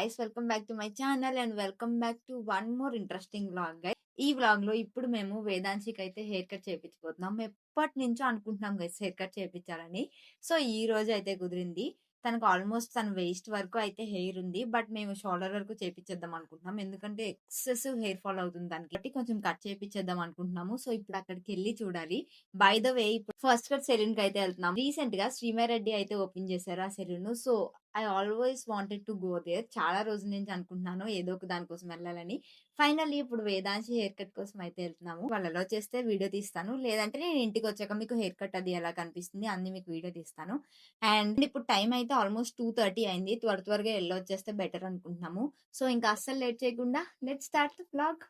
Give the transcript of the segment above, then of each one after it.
Guys, welcome back to my channel and welcome back to one more interesting vlog. Guys, ఈ vlog లో ఇప్పుడు మేము వేదాంశికి అయితే hair cut చేయించబోతున్నాం. ఎప్పటి నుంచో అనుకుంటున్నాం గైస్ హెయిర్ కట్ చేయించాలని. సో ఈ రోజు అయితే కుదిరింది. తనకు ఆల్మోస్ట్ తన వేస్ట్ వరకు అయితే హెయిర్ ఉంది, బట్ మేము షోల్డర్ వరకు చేపించేద్దాం అనుకుంటున్నాం. ఎందుకంటే ఎక్సెసివ్ హెయిర్ ఫాల్ అవుతుంది దానికి, కాబట్టి కొంచెం కట్ చేపించేద్దాం అనుకుంటున్నాము. సో ఇప్పుడు అక్కడికి వెళ్ళి చూడాలి. బై ద వే, ఇప్పుడు ఫస్ట్ కట్ సెలూన్ కి అయితే వెళ్తున్నాం. రీసెంట్ గా శ్రీమారెడ్డి అయితే ఓపెన్ చేశారు ఆ salon. So I always wanted to go there. చాలా రోజుల నుంచి అనుకుంటున్నాను ఏదో ఒక దానికోసం వెళ్ళాలని. ఫైనల్లీ ఇప్పుడు వేదాంశి హెయిర్ కట్ కోసం అయితే వెళ్తున్నాము. వాళ్ళు ఎలా చేస్తే వీడియో తీస్తాను, లేదంటే నేను ఇంటికి వచ్చాక మీకు హెయిర్ కట్ అది ఎలా కనిపిస్తుంది అన్ని మీకు వీడియో తీస్తాను. అండ్ ఇప్పుడు టైం అయితే ఆల్మోస్ట్ 2:30 అయింది. త్వరగా వెళ్ళొచ్చేస్తే బెటర్ అనుకుంటున్నాము. సో ఇంకా అస్సలు లేట్ చేయకుండా let's start the vlog.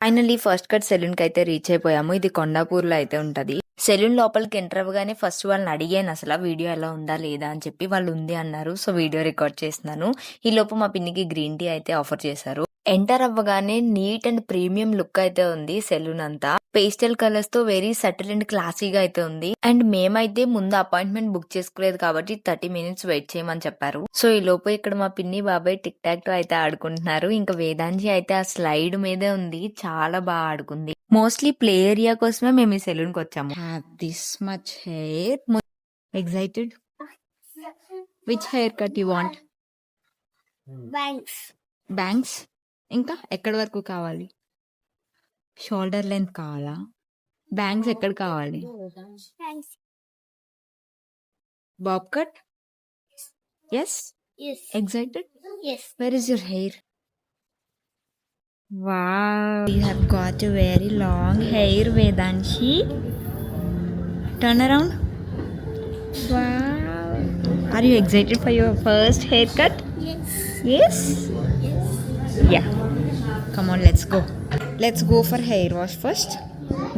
Finally first cut salon కి అయితే రీచ్ అయిపోయాము. ఇది కొండాపూర్ లో అయితే ఉంటది. సెలూన్ లోపలికి ఎంటర్ అవ్వగానే ఫస్ట్ వాళ్ళని అడిగాను అసలు వీడియో ఎలా ఉందా లేదా అని చెప్పి. వాళ్ళు ఉంది అన్నారు. సో వీడియో రికార్డ్ చేస్తున్నాను. ఈ లోపు మా పిన్నికి గ్రీన్ టీ అయితే ఆఫర్ చేశారు. ఎంటర్ అవ్వగానే నీట్ అండ్ ప్రీమియం లుక్ అయితే ఉంది. సెలూన్ అంతా పేస్టల్ కలర్స్ తో వెరీ సటిల్ అండ్ క్లాసీగా అయితే ఉంది. అండ్ మేమైతే ముందు అపాయింట్మెంట్ బుక్ చేసుకోలేదు కాబట్టి 30 minutes వెయిట్ చేయమని చెప్పారు. సో ఈ లోపు ఇక్కడ మా పిన్ని బాబాయ్ టిక్ టాక్ తో అయితే ఆడుకుంటున్నారు. ఇంకా వేదాంశి అయితే ఆ స్లైడ్ మీదే ఉంది. చాలా బాగా ఆడుకుంది. మోస్ట్లీ ప్లే ఏరియా కోసమే మేము ఈ సెలూన్ కి వచ్చాము. Have this much hair. Excited? Which hair cut you want? Bangs. ఇంకా ఎక్కడి వరకు కావాలి? షోల్డర్ లెంత్ కావాలా? బ్యాంగ్స్ ఎక్కడ కావాలి? Bob cut? Yes. Excited? Where is your hair? Wow, you have got a very long hair, Vedanshi. Turn around. Wow. Are you excited for your first haircut? Yes? Yeah. Come on, let's go. Let's go for hair wash first.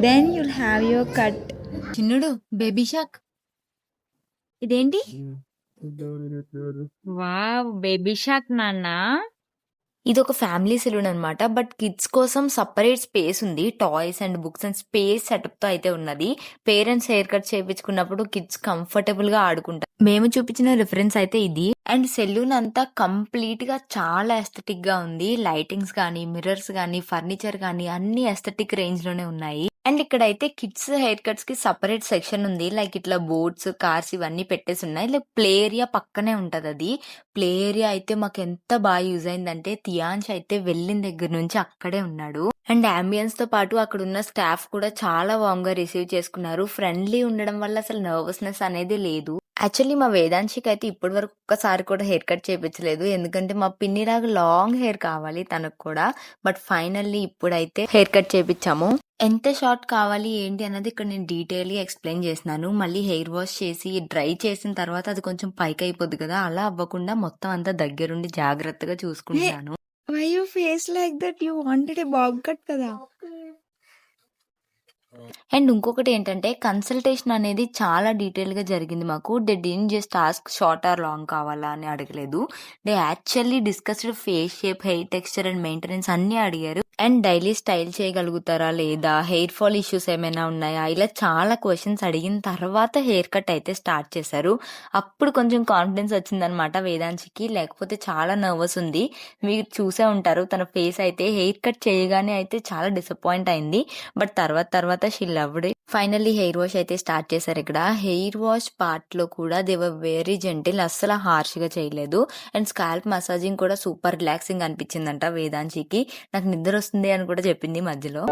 Then you'll have your cut. Chinnudu, baby shark. ఇదేంటి? Wow, baby shark నాన్న. ఇది ఒక family salon అనమాట. But kids కోసం separate space ఉంది. Toys and books and space setup తో అయితే ఉన్నది. పేరెంట్స్ హెయిర్ కట్ చేయించుకున్నప్పుడు కిడ్స్ కంఫర్టబుల్ గా ఆడుకుంటారు. మేము చూపించిన రిఫరెన్స్ అయితే ఇది. అండ్ సెలూన్ అంతా కంప్లీట్ గా చాలా ఎస్థెటిక్ గా ఉంది. లైటింగ్స్ గానీ, మిర్రర్స్ గానీ, ఫర్నిచర్ గానీ అన్ని ఎస్థెటిక్ రేంజ్ లోనే ఉన్నాయి. అండ్ ఇక్కడైతే కిడ్స్ హెయిర్ కట్స్ కి సపరేట్ సెక్షన్ ఉంది. లైక్ ఇట్లా బోట్స్, కార్స్ ఇవన్నీ పెట్టేసి ఉన్నాయి. లైక్ ప్లే ఏరియా పక్కనే ఉంటది. అది ప్లే ఏరియా అయితే మాకు ఎంత బాగా యూజ్ అయిందంటే తియాన్ష్ అయితే వెళ్ళిన దగ్గర నుంచి అక్కడే ఉన్నాడు. అండ్ అంబియన్స్ తో పాటు అక్కడ ఉన్న స్టాఫ్ కూడా చాలా వామ్ గా రిసీవ్ చేసుకున్నారు. ఫ్రెండ్లీ ఉండడం వల్ల అసలు నర్వస్నెస్ అనేది లేదు. యాక్చువల్లీ మా వేదాంశికి అయితే ఇప్పటి వరకు ఒక్కసారి కూడా హెయిర్ కట్ చేయించలేదు. ఎందుకంటే మా పిన్నిలాగా లాంగ్ హెయిర్ కావాలి తనకు కూడా. బట్ ఫైనల్లీ ఇప్పుడైతే హెయిర్ కట్ చేయించాము. ఎంత షార్ట్ కావాలి ఏంటి అన్నది ఇక్కడ నేను డీటెయిల్ గా ఎక్స్ప్లెయిన్ చేస్తున్నాను. మళ్ళీ హెయిర్ వాష్ చేసి డ్రై చేసిన తర్వాత అది కొంచెం పైకి అయిపోద్ది కదా, అలా అవ్వకుండా మొత్తం అంతా దగ్గరుండి జాగ్రత్తగా చూసుకుంటాను. Why you face like that? You wanted a bob cut కదా. అండ్ ఇంకొకటి ఏంటంటే కన్సల్టేషన్ అనేది చాలా డీటెయిల్ గా జరిగింది మాకు. They didn't just ask short or long కావాలా అని అడగలేదు. They actually discussed face shape, hair texture and maintenance అన్ని అడిగారు. అండ్ డైలీ స్టైల్ చేయగలుగుతారా లేదా, హెయిర్ ఫాల్ ఇష్యూస్ ఏమైనా ఉన్నాయా, ఇలా చాలా క్వశ్చన్స్ అడిగిన తర్వాత హెయిర్ కట్ అయితే స్టార్ట్ చేశారు. అప్పుడు కొంచెం కాన్ఫిడెన్స్ వచ్చిందనమాట వేదాంశికి. లేకపోతే చాలా నర్వస్ ఉంది. మీరు చూసే ఉంటారు తన ఫేస్ అయితే. హెయిర్ కట్ చేయగానే అయితే చాలా డిసప్పాయింట్ అయింది. బట్ తర్వాత she loved it. Finally hair wash అయితే స్టార్ట్ చేశారు. ఇక్కడ హెయిర్ వాష్ పార్ట్ లో కూడా దే వర్ వెరీ జెంటిల్. అస్సలు హార్ష్ గా చేయలేదు. అండ్ స్కాల్ప్ మసాజింగ్ కూడా సూపర్ రిలాక్సింగ్ అనిపించిందంట వేదాంశికి. నాకు నిద్ర వస్తుంది అని కూడా చెప్పింది మధ్యలో.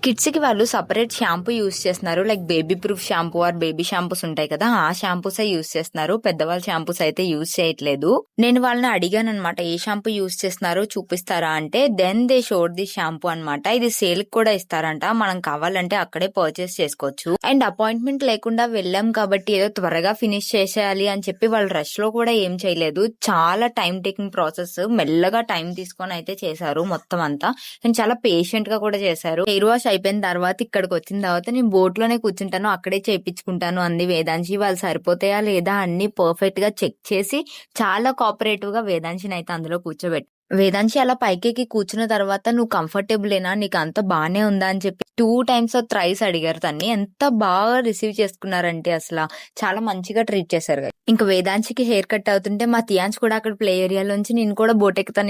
కిడ్స్ కి వాళ్ళు సెపరేట్ షాంపూ యూస్ చేస్తున్నారు. Like baby proof shampoo or baby shampoos ఉంటాయి కదా, ఆ షాంపూసే యూస్ చేస్తున్నారు. పెద్దవాళ్ళ షాంపూస్ అయితే యూస్ చేయట్లేదు. నేను వాళ్ళని అడిగాను అనమాట, ఏ షాంపూ యూస్ చేస్తున్నారో చూపిస్తారా అంటే, then they showed the shampoo అనమాట. ఇది సేల్ కూడా ఇస్తారంట, మనం కావాలంటే అక్కడే పర్చేస్ చేసుకోవచ్చు. అండ్ అపాయింట్మెంట్ లేకుండా వెళ్ళాం కాబట్టి ఏదో త్వరగా ఫినిష్ చేసేయాలి అని చెప్పి వాళ్ళు రష్ లో కూడా ఏం చేయలేదు. చాలా టైం టేకింగ్ ప్రాసెస్, మెల్లగా టైం తీసుకొని అయితే చేశారు మొత్తం అంతా. అండ్ చాలా పేషెంట్ గా కూడా చేశారు. హెయిర్ వాష్ అయిపోయిన తర్వాత ఇక్కడికి వచ్చిన తర్వాత నేను బోట్ లోనే కూర్చుంటాను, అక్కడే చేయించుకుంటాను అంది వేదాంశి. వాళ్ళు సరిపోతాయా లేదా అన్ని పర్ఫెక్ట్ గా చెక్ చేసి చాలా కోఆపరేటివ్ గా వేదాంశిని అయితే అందులో కూర్చోబెట్టి, వేదాంశి అలా పైకి కూర్చున్న తర్వాత, నువ్వు కంఫర్టబుల్నా, నీకు అంత బానే ఉందా అని చెప్పి 2 times or thrice అడిగారు తన్ని. ఎంత బాగా రిసీవ్ చేసుకున్నారంటే అసలు చాలా మంచిగా ట్రీట్ చేశారు. ఇంకా వేదాంశికి హెయిర్ కట్ అవుతుంటే మా తియాన్స్ కూడా అక్కడ ప్లే ఏరియాలోంచి నేను కూడా బోట్ ఎక్కుతా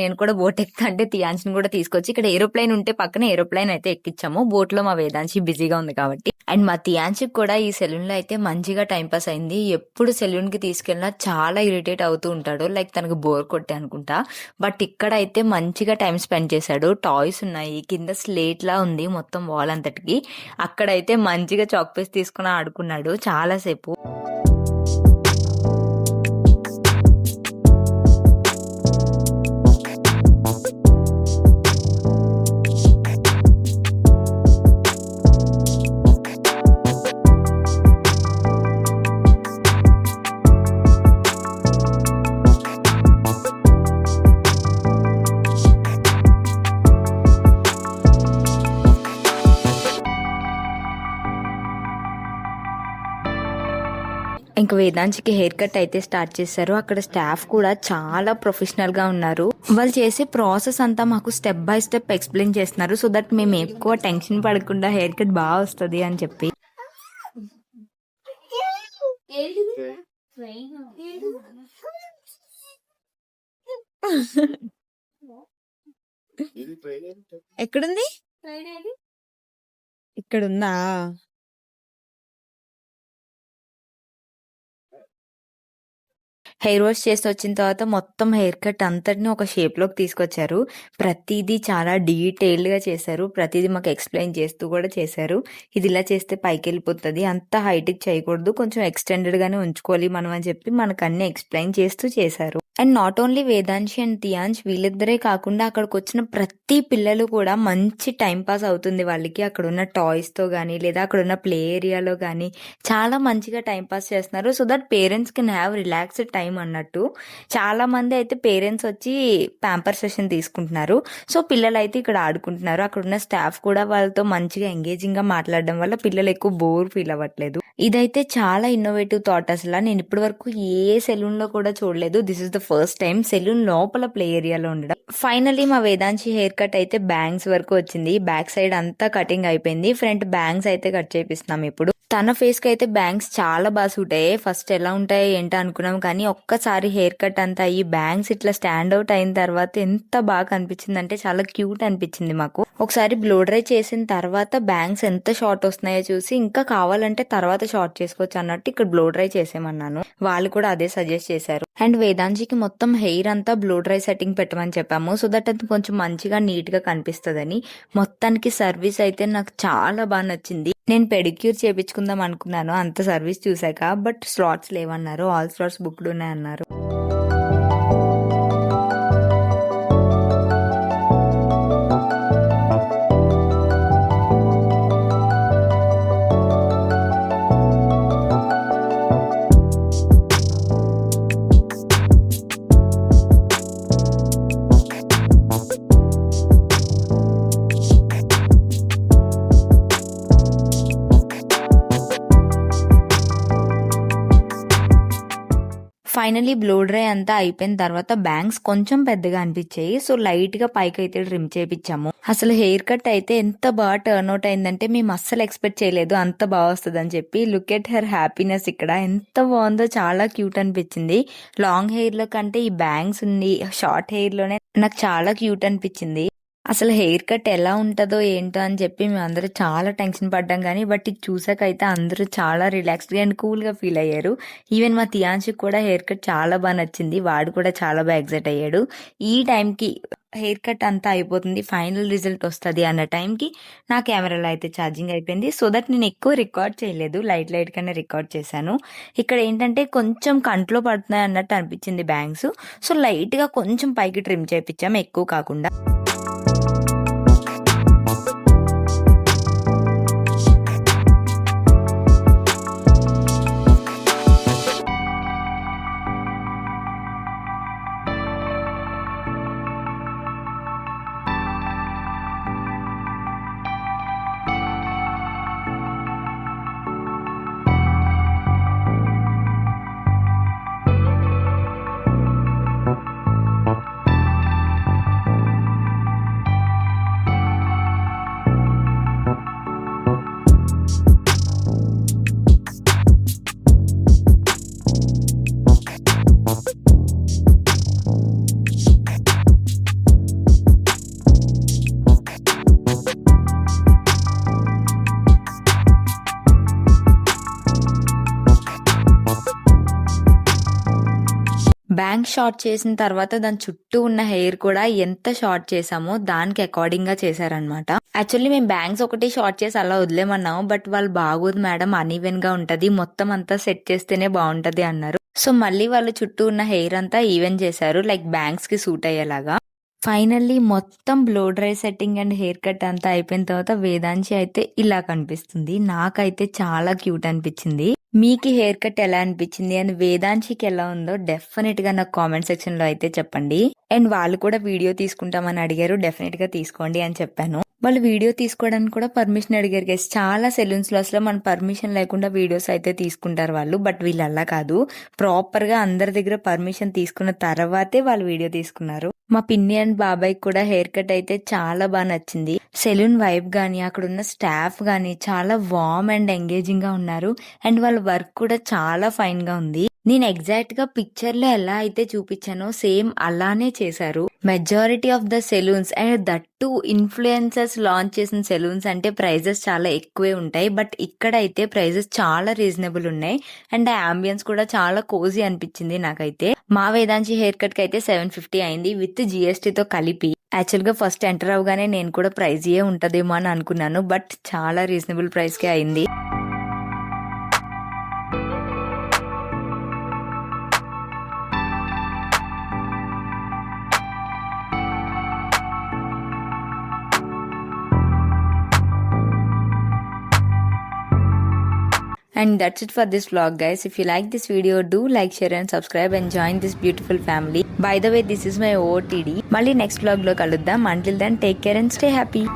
అంటే తియాన్స్ని కూడా తీసుకొచ్చి ఇక్కడ ఏరోప్లేన్ ఉంటే పక్కన ఏరోప్లేన్ అయితే ఎక్కించాము. బోట్ లో మా వేదాంశి బిజీగా ఉంది కాబట్టి. అండ్ మా తియాన్స్కి కూడా ఈ సెలూన్ లో అయితే మంచిగా టైం పాస్ అయింది. ఎప్పుడు సెలూన్ కి తీసుకెళ్ళినా చాలా ఇరిటేట్ అవుతూ ఉంటాడు, లైక్ తనకు బోర్ కొట్టే అనుకుంటా. బట్ ఇక్కడ అయితే మంచిగా టైం స్పెండ్ చేశాడు. టాయ్స్ ఉన్నాయి, కింద స్లేట్ లా ఉంది మొత్తం వాల్ అంతటికి. అక్కడైతే మంచిగా చాక్ పీస్ తీసుకుని ఆడుకున్నాడు చాలా సేపు. ఇంకా వేదాంశికి హెయిర్ కట్ అయితే స్టార్ట్ చేశారు. అక్కడ స్టాఫ్ కూడా చాలా ప్రొఫెషనల్ గా ఉన్నారు. వాళ్ళు చేసే ప్రాసెస్ అంతా మాకు స్టెప్ బై స్టెప్ ఎక్స్ప్లెయిన్ చేస్తున్నారు, సో దట్ మేము ఎక్కువ టెన్షన్ పడకుండా హెయిర్ కట్ బాగా వస్తుంది అని చెప్పి. ఎక్కడుంది? ఇక్కడుందా? హెయిర్ వాష్ చేసి వచ్చిన తర్వాత మొత్తం హెయిర్ కట్ అంతటిని ఒక షేప్ లోకి తీసుకొచ్చారు. ప్రతిదీ చాలా డీటెయిల్డ్ గా చేశారు. ప్రతిదీ మాకు ఎక్స్ప్లెయిన్ చేస్తూ కూడా చేశారు. ఇది ఇలా చేస్తే పైకి వెళ్ళిపోతుంది, అంత హైట్ చేయకూడదు, కొంచెం ఎక్స్టెండెడ్ గానే ఉంచుకోవాలి మనం అని చెప్పి మనకు అన్ని ఎక్స్ప్లెయిన్ చేస్తూ చేశారు. And not only Vedanshi and Tiyans వీళ్ళిద్దరే కాకుండా అక్కడికి వచ్చిన ప్రతి పిల్లలు కూడా మంచి టైం పాస్ అవుతుంది వాళ్ళకి. అక్కడ ఉన్న టాయ్స్ తో గానీ లేదా అక్కడ ఉన్న ప్లే ఏరియాలో గానీ చాలా మంచిగా టైం పాస్ చేస్తున్నారు, so that parents can have relaxed time అన్నట్టు. చాలా మంది అయితే పేరెంట్స్ వచ్చి ప్యాంపర్ సెషన్ తీసుకుంటున్నారు, సో పిల్లలు అయితే ఇక్కడ ఆడుకుంటున్నారు. అక్కడ ఉన్న స్టాఫ్ కూడా వాళ్ళతో మంచిగా ఎంగేజింగ్ గా మాట్లాడడం వల్ల పిల్లలు ఎక్కువ బోర్ ఫీల్ అవ్వట్లేదు. ఇదైతే చాలా ఇన్నోవేటివ్ థాట్. అసలు నేను ఇప్పటి వరకు ఏ సెలూన్ లో కూడా చూడలేదు. This is the first time salon లోపల ప్లే ఏరియాలో ఉండడం. ఫైనలీ మా వేదాంశి హెయిర్ కట్ అయితే బ్యాంగ్స్ వరకు వచ్చింది. బ్యాక్ సైడ్ అంతా కటింగ్ అయిపోయింది. ఫ్రంట్ బ్యాంగ్స్ అయితే కట్ చేపిస్తున్నాం ఇప్పుడు. తన ఫేస్ కి అయితే బ్యాంగ్స్ చాలా బాగా సూట్ అయ్యాయి. ఫస్ట్ ఎలా ఉంటాయో ఏంటో అనుకున్నాం, కానీ ఒక్కసారి హెయిర్ కట్ అంతా అయ్యి బ్యాంగ్స్ ఇట్లా స్టాండ్ అవుట్ అయిన తర్వాత ఎంత బాగా అనిపించింది అంటే చాలా క్యూట్ అనిపించింది మాకు. ఒకసారి బ్లో డ్రై చేసిన తర్వాత బ్యాంగ్స్ ఎంత షార్ట్ వస్తున్నాయో చూసి ఇంకా కావాలంటే తర్వాత షార్ట్ చేసుకోవచ్చు అన్నట్టు ఇక్కడ బ్లో డ్రై చేసేమన్నాను. వాళ్ళు కూడా అదే సజెస్ట్ చేశారు. అండ్ వేదాంశికి మొత్తం హెయిర్ అంతా బ్లో డ్రై సెట్టింగ్ పెట్టమని చెప్పాము, సో దట్ అది కొంచెం మంచిగా నీట్ గా కనిపిస్తుందని. మొత్తానికి సర్వీస్ అయితే నాకు చాలా బాగా నచ్చింది. నేను పెడిక్యూర్ చేపించుకుందాం అనుకున్నాను అంత సర్వీస్ చూసాక, బట్ స్లాట్స్ లేవన్నారు, ఆల్ స్లాట్స్ బుక్డ్ ఉన్నాయన్నారు. ఫైనలీ బ్లో డ్రై అంతా అయిపోయిన తర్వాత బ్యాంగ్స్ కొంచెం పెద్దగా అనిపించాయి, సో లైట్ గా పైకి అయితే ట్రిమ్ చేపించాము. అసలు హెయిర్ కట్ అయితే ఎంత బాగా టర్న్ అవుట్ అయిందంటే మేము అస్సలు ఎక్స్పెక్ట్ చేయలేదు అంత బాగా వస్తుంది అని చెప్పి. లుక్ ఎట్ హెర్ హ్యాపీనెస్, ఇక్కడ ఎంత బాగుందో, చాలా క్యూట్ అనిపించింది. లాంగ్ హెయిర్ లో కంటే ఈ బ్యాంగ్స్ ఉంది షార్ట్ హెయిర్ లోనే నాకు చాలా క్యూట్ అనిపించింది. అసలు హెయిర్ కట్ ఎలా ఉంటుందో ఏంటో అని చెప్పి మేము అందరూ చాలా టెన్షన్ పడ్డాం, కానీ బట్ ఇది చూసాకైతే అందరూ చాలా రిలాక్స్డ్గా అండ్ కూల్గా ఫీల్ అయ్యారు. ఈవెన్ మా తియాన్షికి కూడా హెయిర్ కట్ చాలా బాగా నచ్చింది, వాడు కూడా చాలా బాగా ఎగ్జైట్ అయ్యాడు. ఈ టైంకి హెయిర్ కట్ అంతా అయిపోతుంది. ఫైనల్ రిజల్ట్ వస్తది అన్న టైంకి నా కెమెరాలో అయితే ఛార్జింగ్ అయిపోయింది. సో దట్ నేను ఎక్కువ రికార్డ్ చేయలేదు. లైట్ గానే రికార్డ్ చేశాను. ఇక్కడ ఏంటంటే కొంచెం కంట్లో పడుతున్నాయి అన్నట్టు అనిపించింది బ్యాంగ్స్. సో లైట్‌గా కొంచెం పైకి ట్రిమ్ చేపిచ్చాము, ఎక్కువ కాకుండా. బ్యాంగ్ షార్ట్ చేసిన తర్వాత దాని చుట్టూ ఉన్న హెయిర్ కూడా ఎంత షార్ట్ చేసామో దానికి అకార్డింగ్ గా చేశారనమాట. యాక్చువల్లీ మేము బ్యాంగ్స్ ఒకటి షార్ట్ చేసి అలా వదిలేమన్నాము. బట్ వాళ్ళు బాగోదు మేడం, అన్ఈవెన్ గా ఉంటది, మొత్తం అంతా సెట్ చేస్తేనే బాగుంటది అన్నారు. సో మళ్ళీ వాళ్ళు చుట్టూ ఉన్న హెయిర్ అంతా ఈవెన్ చేశారు, లైక్ బ్యాంగ్స్ కి సూట్ అయ్యేలాగా. ఫైనల్లీ మొత్తం blow dry setting and hair cut అంతా అయిపోయిన తర్వాత వేదాంశి అయితే ఇలా కనిపిస్తుంది. నాకైతే చాలా క్యూట్ అనిపించింది. మీకు హెయిర్ కట్ ఎలా అనిపించింది అండ్ వేదాంశికి ఎలా ఉందో డెఫినెట్ గా నాకు కామెంట్ సెక్షన్ లో అయితే చెప్పండి. అండ్ వాళ్ళు కూడా వీడియో తీసుకుంటామని అడిగారు. డెఫినెట్ గా తీసుకోండి అని చెప్పాను. వాళ్ళు వీడియో తీసుకోవడానికి కూడా పర్మిషన్ అడిగారు గైస్. చాలా సెలూన్స్ లో అసలు మన పర్మిషన్ లేకుండా వీడియోస్ అయితే తీసుకుంటారు వాళ్ళు. బట్ వీళ్ళు అలా కాదు, ప్రాపర్ గా అందరి దగ్గర పర్మిషన్ తీసుకున్న తర్వాతే వాళ్ళు వీడియో తీసుకున్నారు. మా పిన్ని అండ్ బాబాయ్ కూడా హెయిర్ కట్ అయితే చాలా బాగా నచ్చింది. సెలూన్ వైబ్ గానీ అక్కడ ఉన్న స్టాఫ్ గానీ చాలా వార్మ్ అండ్ ఎంగేజింగ్ గా ఉన్నారు. అండ్ వాళ్ళ వర్క్ కూడా చాలా ఫైన్ గా ఉంది. నేను ఎగ్జాక్ట్ గా పిక్చర్ లో ఎలా అయితే చూపించానో సేమ్ అలానే చేశారు. Majority of the salons and that to influencers launch చేసిన సెలూన్స్ అంటే ప్రైజెస్ చాలా ఎక్కువే ఉంటాయి. బట్ ఇక్కడ అయితే ప్రైజెస్ చాలా రీజనబుల్ ఉన్నాయి. అండ్ ఆ అంబియన్స్ కూడా చాలా కోజీ అనిపించింది నాకైతే. మా వేదాంశి హెయిర్ కట్ కి అయితే 750 అయింది విత్ GST తో కలిపి. యాక్చువల్ గా ఫస్ట్ ఎంటర్ అవగానే నేను కూడా ప్రైజ్ ఏ ఉంటదేమో అని అనుకున్నాను. బట్ చాలా రీజనబుల్ ప్రైస్ కే అయింది. And that's it for this vlog guys. If you like this video, do like, share and subscribe and join this beautiful family. By the way, this is my OOTD. Malli next vlog lo kaluddam. Until then, take care and stay happy.